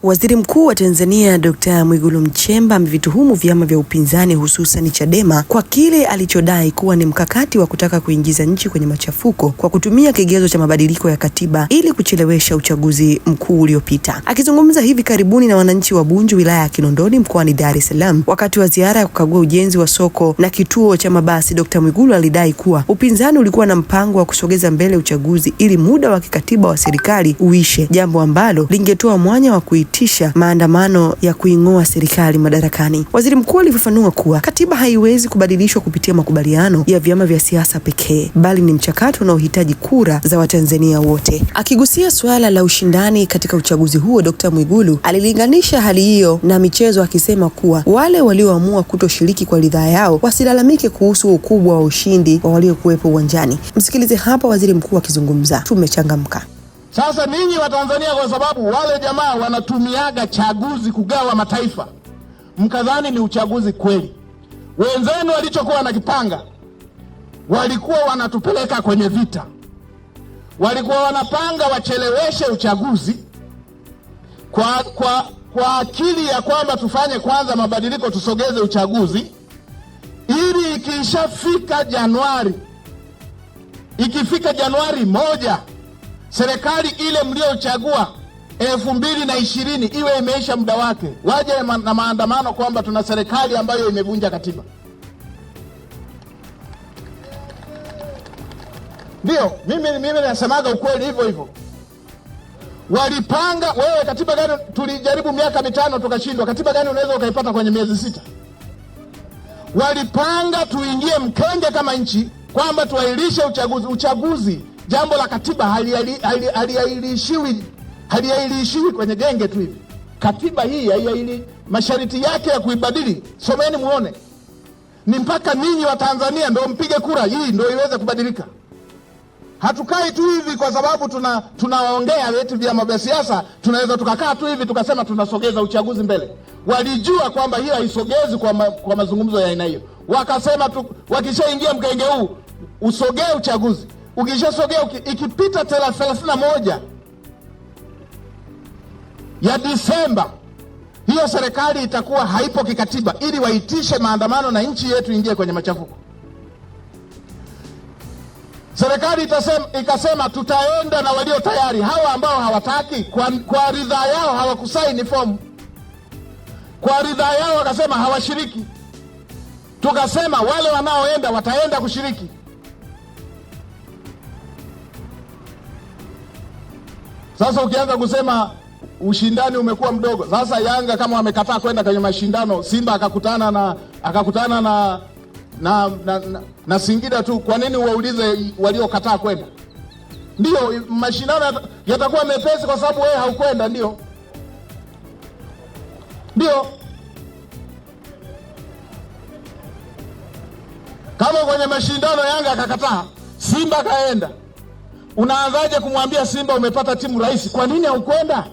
Waziri Mkuu wa Tanzania Dr. Mwigulu Nchemba amevituhumu vyama vya upinzani hususan Chadema kwa kile alichodai kuwa ni mkakati wa kutaka kuingiza nchi kwenye machafuko kwa kutumia kigezo cha mabadiliko ya katiba ili kuchelewesha uchaguzi mkuu uliopita. Akizungumza hivi karibuni na wananchi wa Bunju, wilaya ya Kinondoni, mkoani Dar es Salaam, wakati wa ziara ya kukagua ujenzi wa soko na kituo cha mabasi, Dr. Mwigulu alidai kuwa upinzani ulikuwa na mpango wa kusogeza mbele uchaguzi ili muda wa kikatiba wa serikali uishe, jambo ambalo lingetoa mwanya wa kuitisha maandamano ya kuing'oa serikali madarakani. Waziri Mkuu alifafanua kuwa katiba haiwezi kubadilishwa kupitia makubaliano ya vyama vya siasa pekee, bali ni mchakato unaohitaji kura za Watanzania wote. Akigusia suala la ushindani katika uchaguzi huo, Dr. Mwigulu alilinganisha hali hiyo na michezo, akisema kuwa wale walioamua kutoshiriki kwa ridhaa yao wasilalamike kuhusu ukubwa wa ushindi wa waliokuwepo uwanjani. Msikilize hapa Waziri Mkuu akizungumza. Tumechangamka. Sasa ninyi wa Tanzania, kwa sababu wale jamaa wanatumiaga chaguzi kugawa mataifa, mkadhani ni uchaguzi kweli. Wenzenu walichokuwa wanakipanga, walikuwa wanatupeleka kwenye vita. Walikuwa wanapanga wacheleweshe uchaguzi kwa akili ya kwamba tufanye kwanza mabadiliko, tusogeze uchaguzi ili ikifika Januari 1 serikali ile mliochagua 2020 iwe imeisha muda wake, waje na maandamano kwamba tuna serikali ambayo imevunja katiba. Ndio, mimi nasemaga ukweli hivyo hivyo. Walipanga, wewe katiba gani tulijaribu miaka 5 tukashindwa? Katiba gani unaweza ukaipata kwenye miezi 6? Walipanga tuingie mkenge kama nchi kwamba tuahirishe uchaguzi. Jambo la katiba haliahirishiwi kwenye genge tu hivi. Katiba hii masharti yake ya kuibadili, someni muone. Ni mpaka ninyi wa Tanzania ndio mpige kura hii ndio iweze kubadilika. Hatukai tu hivi kwa sababu tunaongea eti vyama vya siasa, tunaweza tukakaa tu hivi tukasema tunasogeza uchaguzi mbele. Walijua kwamba hiyo haisogezi kwa mazungumzo ya aina hiyo. Wakasema wakishaingia mkenge huu usogee uchaguzi. Ukishasogea ikipita 31 ya Disemba, hiyo serikali itakuwa haipo kikatiba, ili waitishe maandamano na nchi yetu ingie kwenye machafuko. Serikali ikasema tutaenda na walio tayari. Hawa ambao hawataki kwa ridhaa yao hawakusaini fomu, kwa ridhaa yao wakasema hawashiriki. Tukasema wale wanaoenda wataenda kushiriki. Sasa ukianza kusema ushindani umekuwa mdogo, sasa Yanga kama wamekataa kwenda kwenye mashindano, Simba akakutana na Singida tu, kwa nini waulize waliokataa kwenda? Ndio mashindano yatakuwa mepesi kwa sababu wewe haukwenda. Ndio kama kwenye mashindano Yanga akakataa, Simba kaenda, unaanzaje kumwambia Simba umepata timu rahisi? Kwa nini haukwenda?